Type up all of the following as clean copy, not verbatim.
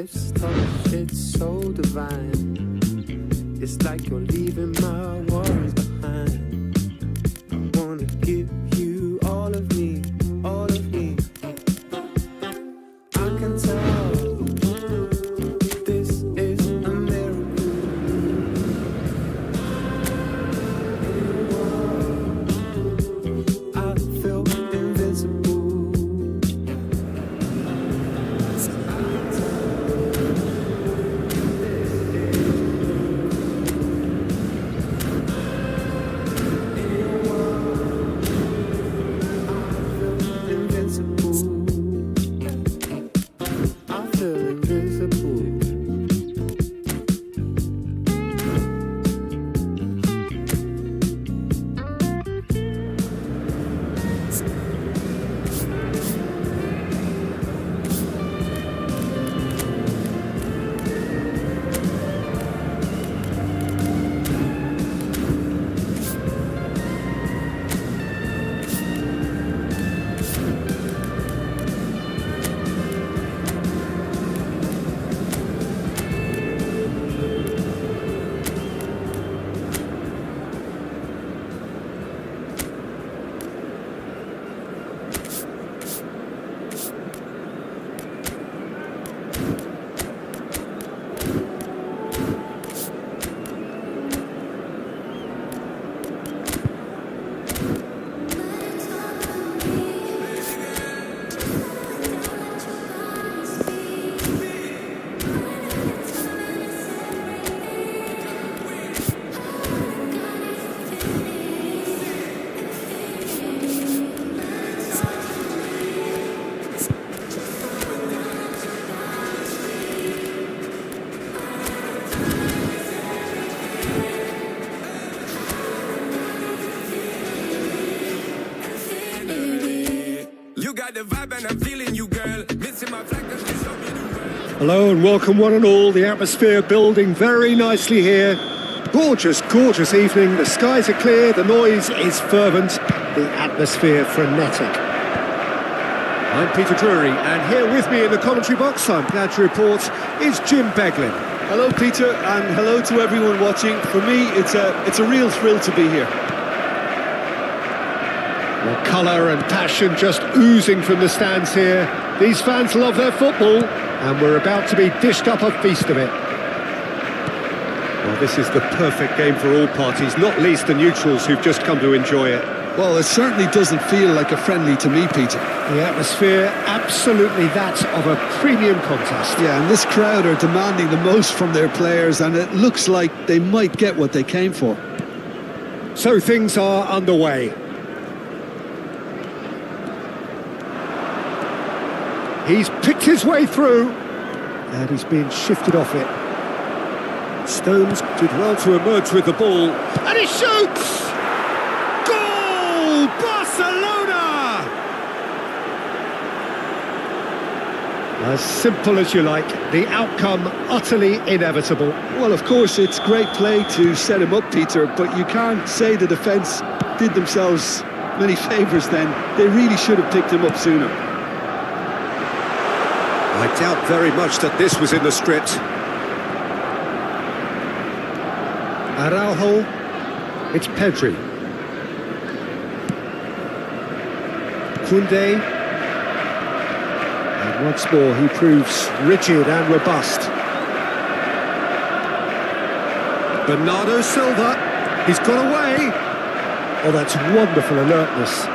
this touch, it's so divine. It's like you're leaving my worries behind. I wanna give you all of me, all of me. I can tell this is a miracle. I feel invincible. Hello and welcome one and all. The atmosphere building very nicely here. Gorgeous, gorgeous evening. The skies are clear, the noise is fervent, the atmosphere frenetic. I'm Peter Drury, and here with me in the commentary box, I'm glad to report, is Jim Beglin. Hello Peter, and hello to everyone watching. For me, it's a real thrill to be here. Well, colour and passion just oozing from the stands here. These fans love their football, and we're about to be dished up a feast of it. Well, this is the perfect game for all parties, not least the neutrals who've just come to enjoy it. Well, it certainly doesn't feel like a friendly to me, Peter. The atmosphere, absolutely that of a premium contest. Yeah, and this crowd are demanding the most from their players, and it looks like they might get what they came for. So things are underway. He's picked his way through, and he's being shifted off it. Stones did well to emerge with the ball, and he shoots! Goal! Barcelona! As simple as you like, the outcome utterly inevitable. Well, of course, it's great play to set him up, Peter, but you can't say the defence did themselves many favours then. They really should have picked him up sooner. I doubt very much that this was in the script. Araujo, it's Pedri. Koundé. And once more he proves rigid and robust. Bernardo Silva, he's got away. Oh, that's wonderful alertness.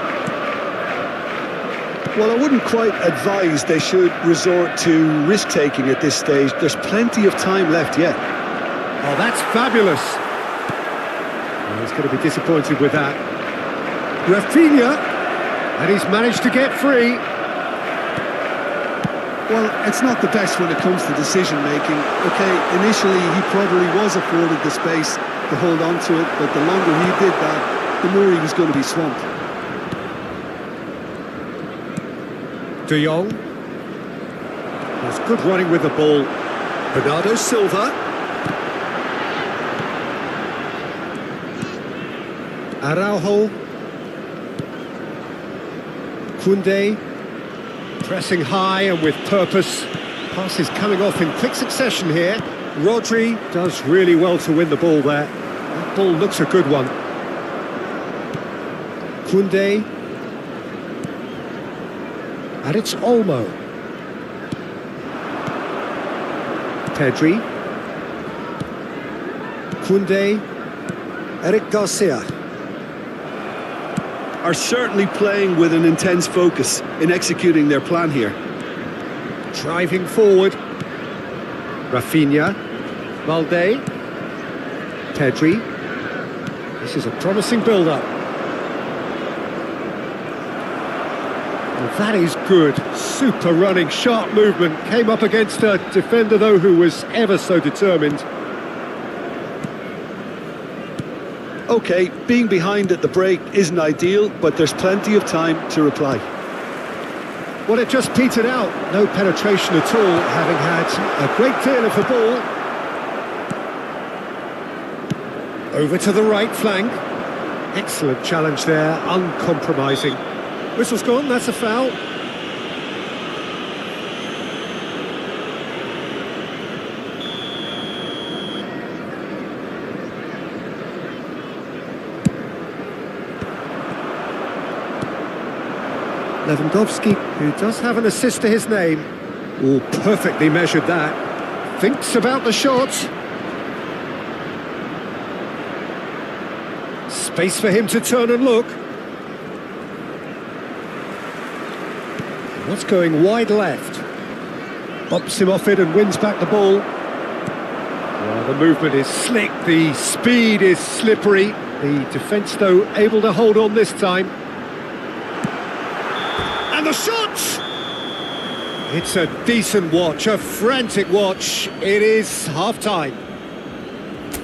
Well, I wouldn't quite advise they should resort to risk-taking at this stage. There's plenty of time left yet. Oh, that's fabulous. Well, he's going to be disappointed with that. Rafinha, and he's managed to get free. Well, it's not the best when it comes to decision-making. Okay, initially he probably was afforded the space to hold on to it, but the longer he did that, the more he was going to be swamped. De Jong. There's good running with the ball. Bernardo Silva. Araujo. Koundé. Pressing high and with purpose. Passes coming off in quick succession here. Rodri does really well to win the ball there. That ball looks a good one. Koundé. And it's Olmo. Pedri. Koundé. Eric Garcia. Are certainly playing with an intense focus in executing their plan here. Driving forward. Rafinha. Valde. Pedri. This is a promising build-up. Well, that is good. Super running, sharp movement. Came up against a defender, though, who was ever so determined. Okay, being behind at the break isn't ideal, but there's plenty of time to reply. Well, it just petered out. No penetration at all, having had a great deal of the ball. Over to the right flank. Excellent challenge there, uncompromising. Whistle's gone, that's a foul. Lewandowski, who does have an assist to his name. Oh, perfectly measured that. Thinks about the shot. Space for him to turn and look. What's going wide left? Bops him off it and wins back the ball. Well, the movement is slick, the speed is slippery. The defence, though, able to hold on this time. And the shot! It's a decent watch, a frantic watch. It is half-time.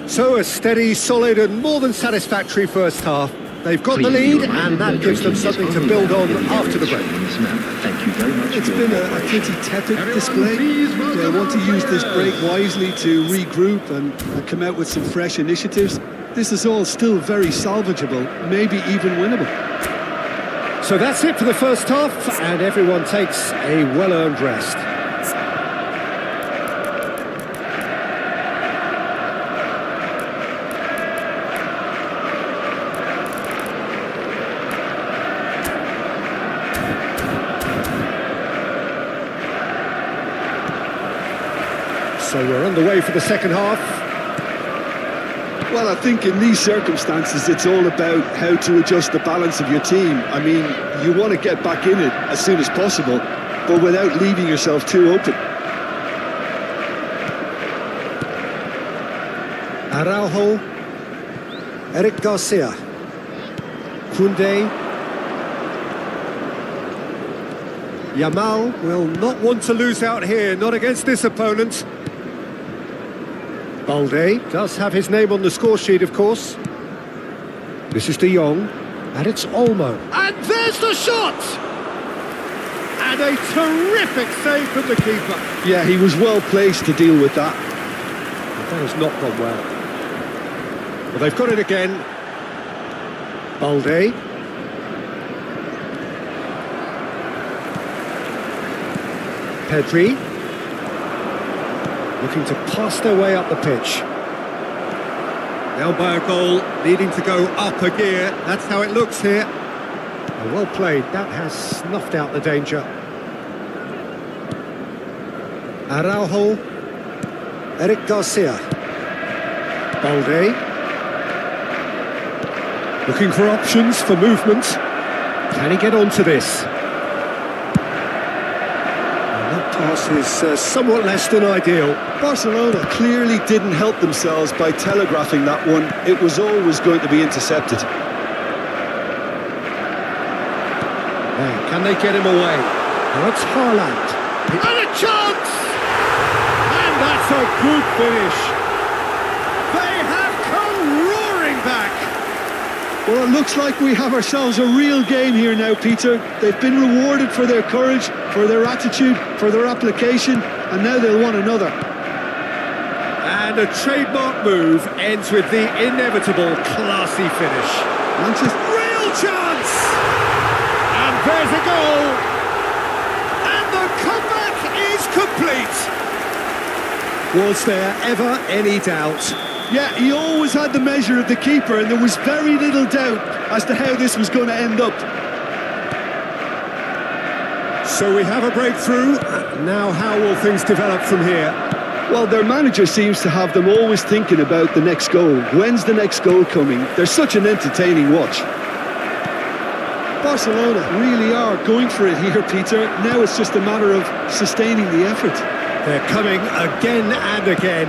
So a steady, solid and more than satisfactory first half. They've got the lead and that gives them something to build on after the break. Thank you very much. It's been a pretty tepid display. They want to use this break wisely to regroup and come out with some fresh initiatives. This is all still very salvageable, maybe even winnable. So that's it for the first half, and everyone takes a well-earned rest. So we're underway for the second half. Well, I think in these circumstances, it's all about how to adjust the balance of your team. I mean, you want to get back in it as soon as possible, but without leaving yourself too open. Araujo. Eric Garcia. Koundé. Yamal will not want to lose out here, not against this opponent. Balde does have his name on the score sheet, of course. This is De Jong, and it's Olmo. And there's the shot! And a terrific save from the keeper. Yeah, he was well placed to deal with that. But that has not gone well. Well, they've got it again. Balde. Pedri. Looking to pass their way up the pitch. Down by a goal, needing to go up a gear. That's how it looks here. Well played, that has snuffed out the danger. Araujo. Eric Garcia. Balde. Looking for options for movement. Can he get onto this? Pass is somewhat less than ideal. Barcelona clearly didn't help themselves by telegraphing that one. It was always going to be intercepted. Can they get him away? Now it's Haaland. And a chance! And that's a good finish. They have come roaring back. Well, it looks like we have ourselves a real game here now, Peter. They've been rewarded for their courage, for their attitude, for their application, and now they'll want another. And a trademark move ends with the inevitable classy finish. Real chance! And there's a goal! And the comeback is complete! Was there ever any doubt? Yeah, he always had the measure of the keeper, and there was very little doubt as to how this was going to end up. So we have a breakthrough. Now how will things develop from here? Well, their manager seems to have them always thinking about the next goal. When's the next goal coming? They're such an entertaining watch. Barcelona really are going for it here, Peter. Now it's just a matter of sustaining the effort. They're coming again and again.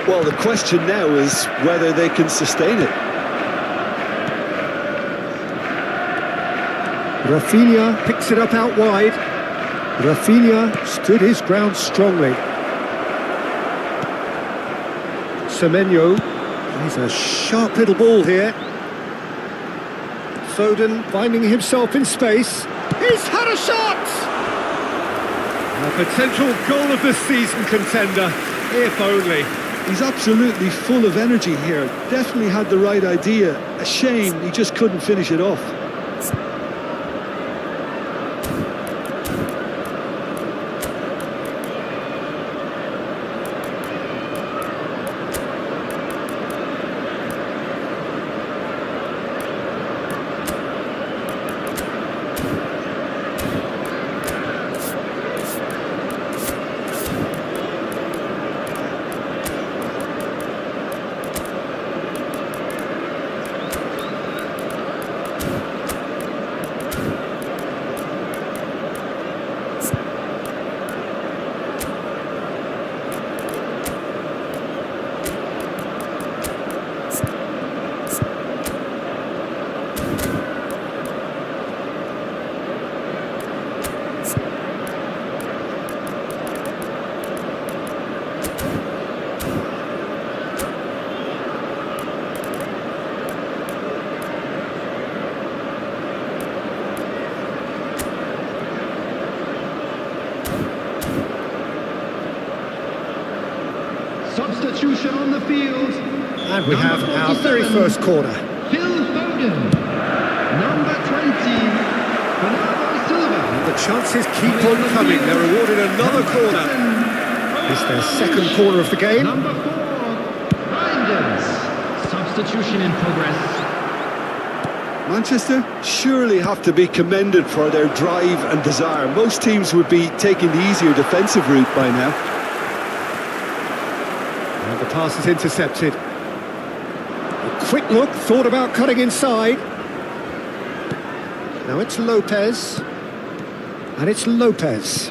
Well, the question now is whether they can sustain it. Rafinha picks it up out wide. Rafinha stood his ground strongly. Semenyo plays a sharp little ball here. Foden finding himself in space. He's had a shot! A potential goal of the season contender, if only. He's absolutely full of energy here. Definitely had the right idea. A shame he just couldn't finish it off. Substitution on the field. And we have our very first corner. Phil Foden. Number 20. Bernardo Silva. The chances keep on coming. They're awarded another corner. It's their second corner of the game. Number 4. Reinders. Substitution in progress. Manchester surely have to be commended for their drive and desire. Most teams would be taking the easier defensive route by now. And the pass is intercepted. A quick look, thought about cutting inside. Now it's Lopez. And it's Lopez.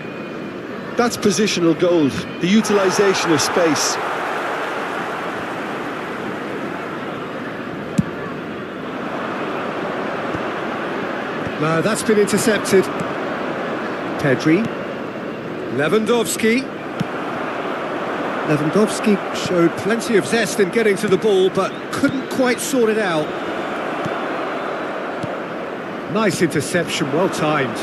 That's positional gold, the utilisation of space. No, that's been intercepted. Pedri. Lewandowski. Lewandowski showed plenty of zest in getting to the ball, but couldn't quite sort it out. Nice interception, well timed.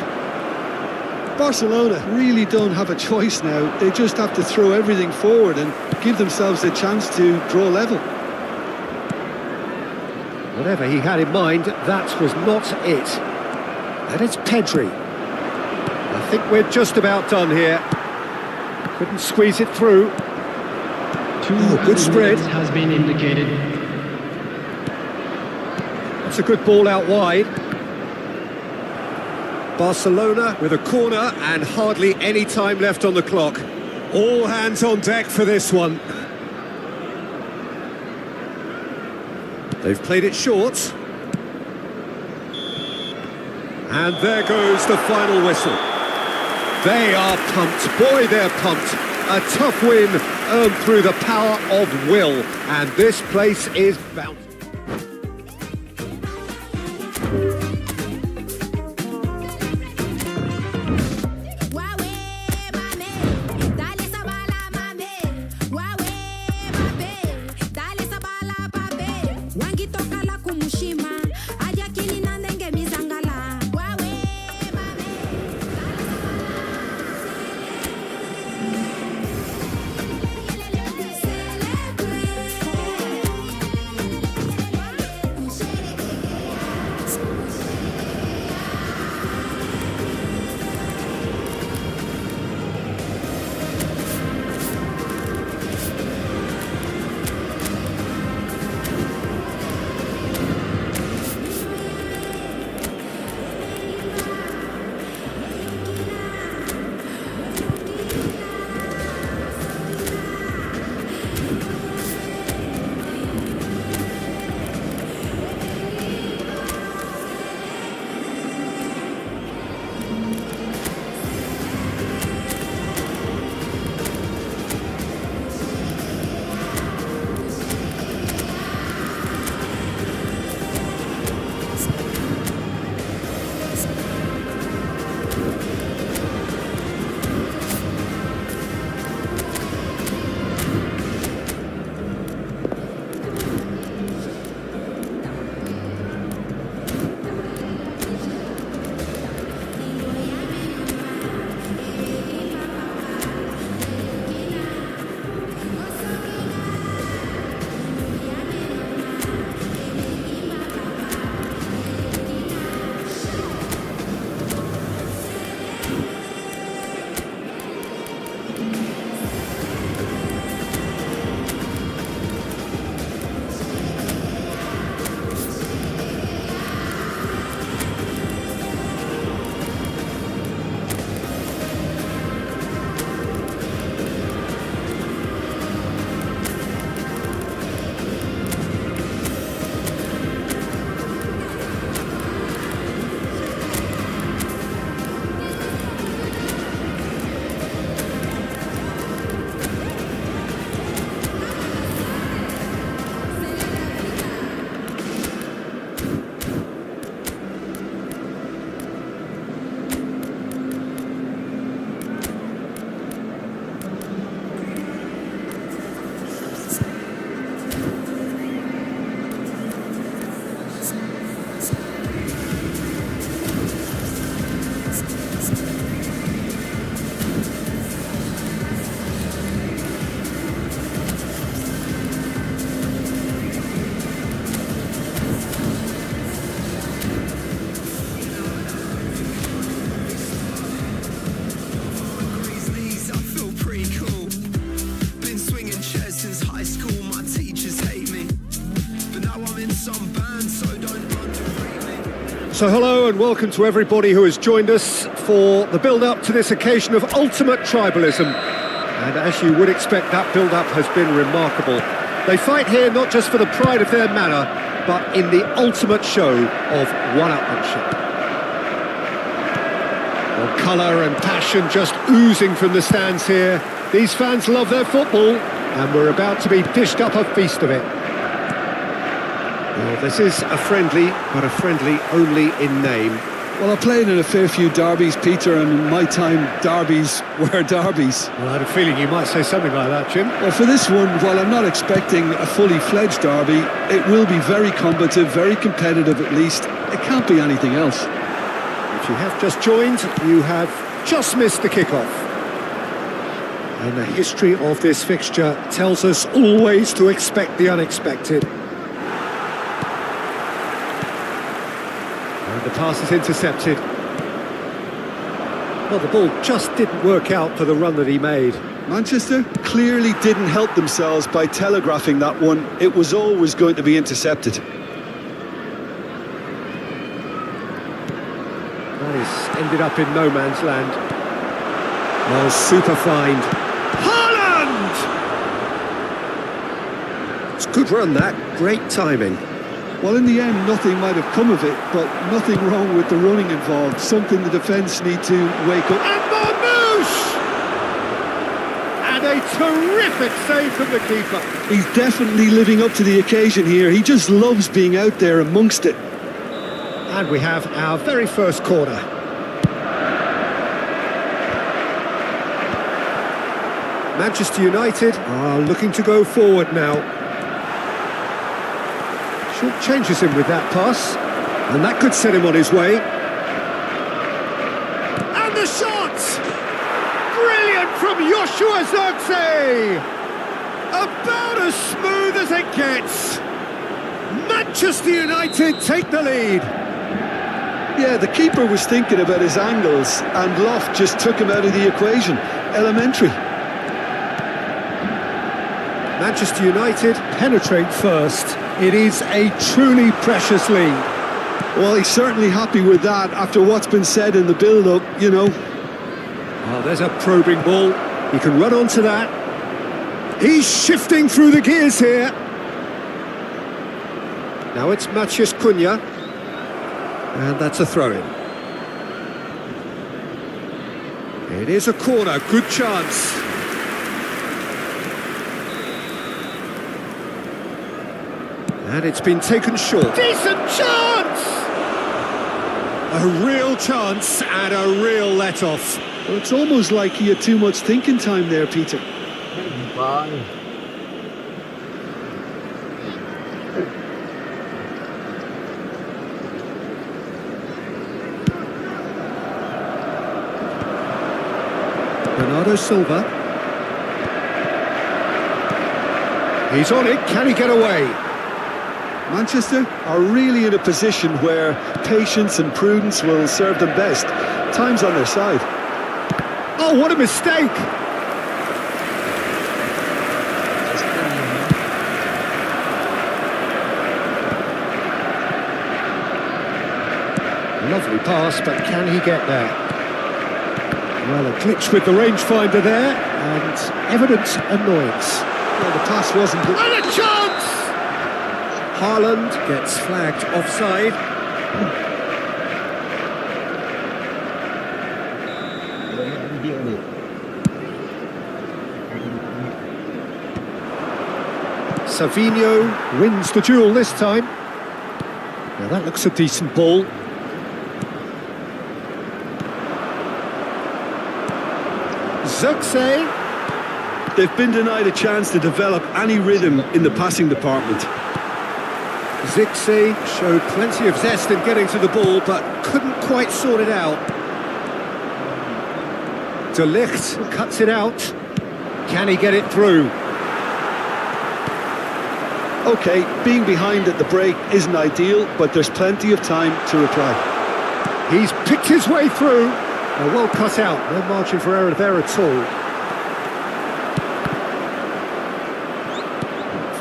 Barcelona really don't have a choice now. They just have to throw everything forward and give themselves a chance to draw level. Whatever he had in mind, that was not it. And it's Pedri. I think we're just about done here. Couldn't squeeze it through. Good spread. Has been indicated. That's a good ball out wide. Barcelona with a corner and hardly any time left on the clock. All hands on deck for this one. They've played it short. And there goes the final whistle. They are pumped. Boy, they're pumped. A tough win earned through the power of will. And this place is bound. So hello and welcome to everybody who has joined us for the build-up to this occasion of ultimate tribalism. And as you would expect, that build-up has been remarkable. They fight here not just for the pride of their manor, but in the ultimate show of one-upmanship. Well, colour and passion just oozing from the stands here. These fans love their football, and we're about to be dished up a feast of it. Well, this is a friendly, but a friendly only in name. Well, I played in a fair few derbies, Peter, and in my time, derbies were derbies. Well, I had a feeling you might say something like that, Jim. Well, for this one, while I'm not expecting a fully fledged derby, it will be very combative, very competitive at least. It can't be anything else. If you have just joined, you have just missed the kickoff. And the history of this fixture tells us always to expect the unexpected. And the pass is intercepted. Well, the ball just didn't work out for the run that he made. Manchester clearly didn't help themselves by telegraphing that one. It was always going to be intercepted. That is ended up in no man's land. Oh, super find. Haaland! It's a good run, that. Great timing. Well, in the end, nothing might have come of it, but nothing wrong with the running involved. Something the defence need to wake up. And Marmouche! And a terrific save from the keeper. He's definitely living up to the occasion here. He just loves being out there amongst it. And we have our very first corner. Manchester United are looking to go forward now. Short changes him with that pass, and that could set him on his way. And the shot! Brilliant from Joshua Zirkzee! About as smooth as it gets. Manchester United take the lead. Yeah, the keeper was thinking about his angles, and Loft just took him out of the equation. Elementary. Manchester United penetrate first. It is a truly precious lead. Well, he's certainly happy with that after what's been said in the build-up, you know. Oh, there's a probing ball. He can run onto that. He's shifting through the gears here. Now it's Matheus Cunha. And that's a throw-in. It is a corner, good chance. And it's been taken short. Decent chance! A real chance and a real let-off. Well, it's almost like he had too much thinking time there, Peter. Bernardo Silva. He's on it, can he get away? Manchester are really in a position where patience and prudence will serve them best. Time's on their side. Oh, what a mistake! Lovely pass, but can he get there? Well, a glitch with the rangefinder there, and evident annoyance. Well, the pass wasn't... And a chance! Haaland gets flagged offside. Savinho wins the duel this time. Now that looks a decent ball. Zirkzee. They've been denied a chance to develop any rhythm in the passing department. Zirkzee showed plenty of zest in getting to the ball, but couldn't quite sort it out. De Ligt cuts it out. Can he get it through? OK, being behind at the break isn't ideal, but there's plenty of time to reply. He's picked his way through. Well cut out, no margin for error there at all.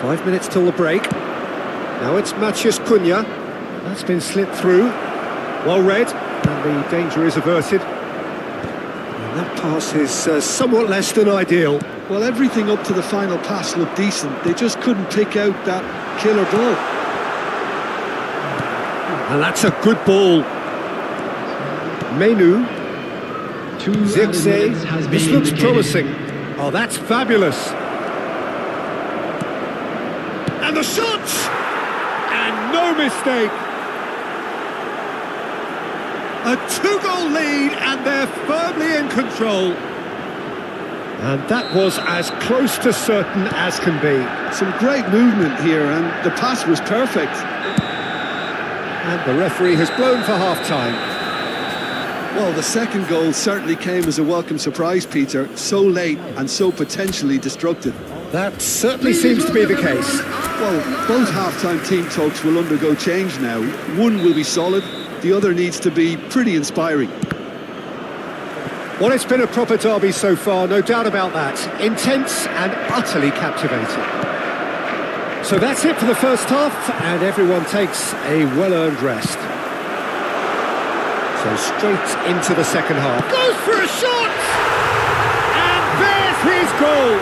5 minutes till the break. Now it's Matheus Cunha. That's been slipped through. Well read, and the danger is averted. And that pass is somewhat less than ideal. Well, everything up to the final pass looked decent. They just couldn't pick out that killer ball. And that's a good ball. Menu. Zirkzee. This looks promising. Oh, that's fabulous. And the shot! And no mistake. A 2-goal lead, and they're firmly in control. And that was as close to certain as can be. Some great movement here, and the pass was perfect. And the referee has blown for half-time. Well, the second goal certainly came as a welcome surprise, Peter. So late and so potentially destructive. That certainly seems to be the case. Well, both half-time team talks will undergo change now. One will be solid, the other needs to be pretty inspiring. Well, it's been a proper derby so far, no doubt about that. Intense and utterly captivating. So that's it for the first half, and everyone takes a well-earned rest. So straight into the second half. Goes for a shot! And there's his goal!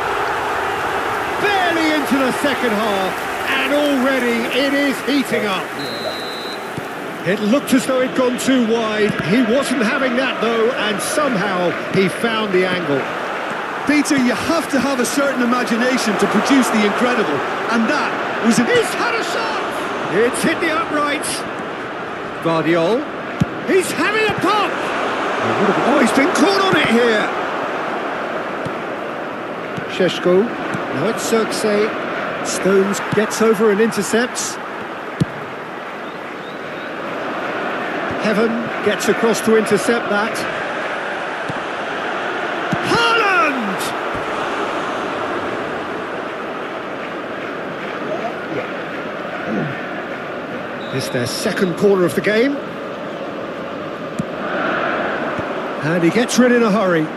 Barely into the second half, and already it is heating up. It looked as though it'd gone too wide. He wasn't having that, though, and somehow he found the angle. Peter, you have to have a certain imagination to produce the incredible, and that was a... He's had a shot! It's hit the uprights. Guardiol. He's having a pop! Oh, he's been caught on it here. Sheshko. Now it's Zirkzee. Stones gets over and intercepts. Heaven gets across to intercept that. Haaland! It's their second corner of the game. And he gets rid in a hurry.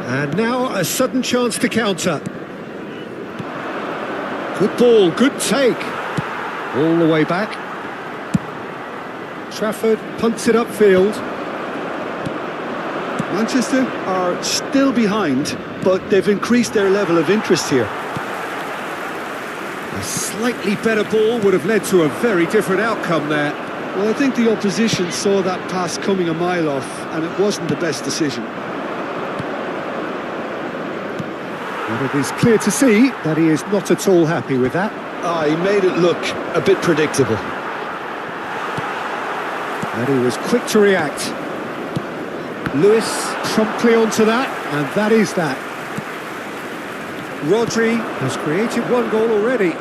And now a sudden chance to counter. Good ball, good take. All the way back. Trafford punts it upfield. Manchester are still behind, but they've increased their level of interest here. A slightly better ball would have led to a very different outcome there. Well, I think the opposition saw that pass coming a mile off, and it wasn't the best decision. And it is clear to see that he is not at all happy with that. He made it look a bit predictable. And he was quick to react. Lewis promptly onto that, and that is that. Rodri has created one goal already.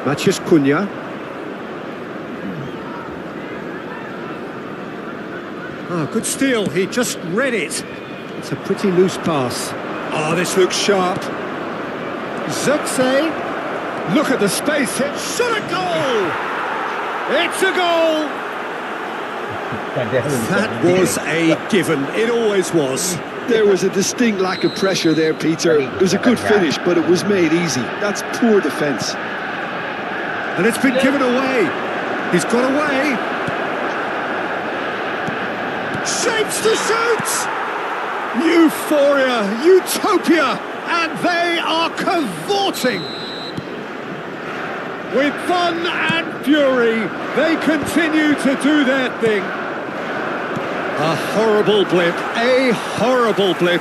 Matheus Cunha. Ah, good steal, he just read it. It's a pretty loose pass. Oh, this looks sharp. Zirkzee. Look at the space, it shot a goal! It's a goal! That was a given, it always was. There was a distinct lack of pressure there, Peter. It was a good finish, but it was made easy. That's poor defence. And it's been given away. He's got away. Shapes to shoot! Euphoria, utopia, and they are cavorting. With fun and fury, they continue to do their thing. A horrible blip,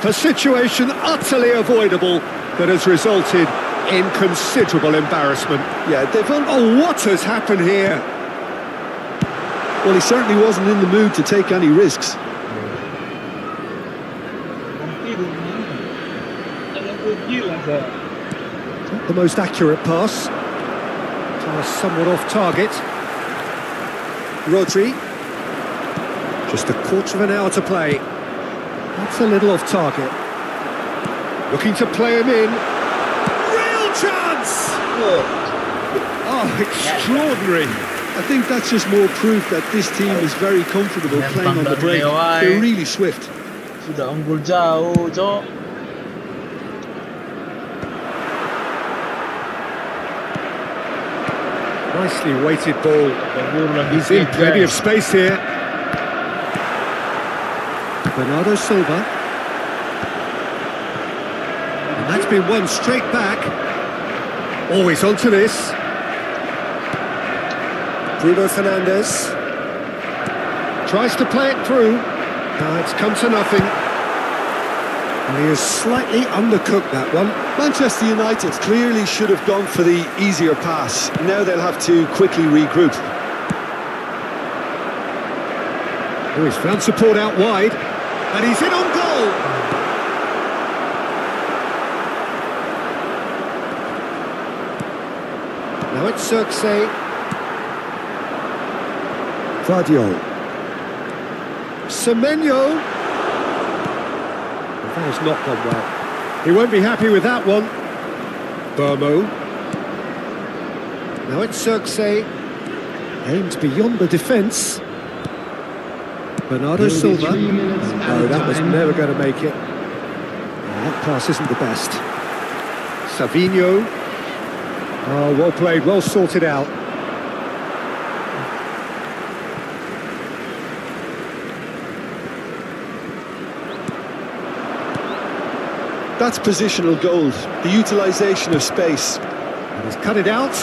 a situation utterly avoidable that has resulted in considerable embarrassment. Yeah, Oh, what has happened here? Well, he certainly wasn't in the mood to take any risks. Not the most accurate pass. Pass somewhat off target. Rodri. Just a quarter of an hour to play. That's a little off target. Looking to play him in. Real chance! Oh, extraordinary. I think that's just more proof that this team is very comfortable playing on the break. They're really swift. Sudah unggul jauh, Cok. Nicely weighted ball. He's in plenty of space here. Bernardo Silva. And that's been won straight back. Always onto this. Bruno Fernandes. Tries to play it through. It's come to nothing. And he has slightly undercooked that one. Manchester United clearly should have gone for the easier pass. Now they'll have to quickly regroup. Oh, he's found support out wide. And he's in on goal! Now it's Circe. Vardio. Semenyo. That has not gone well. He won't be happy with that one. Burmo. Now it's Circe. Aimed beyond the defence. Bernardo Silva. No, that was never going to make it. That pass isn't the best. Savinho. Oh, well played, well sorted out. That's positional gold, the utilisation of space. And he's cut it out.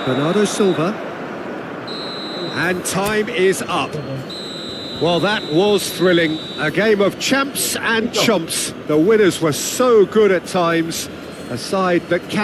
Bernardo Silva. And time is up. Well, that was thrilling. A game of champs and chumps. The winners were so good at times. A side that can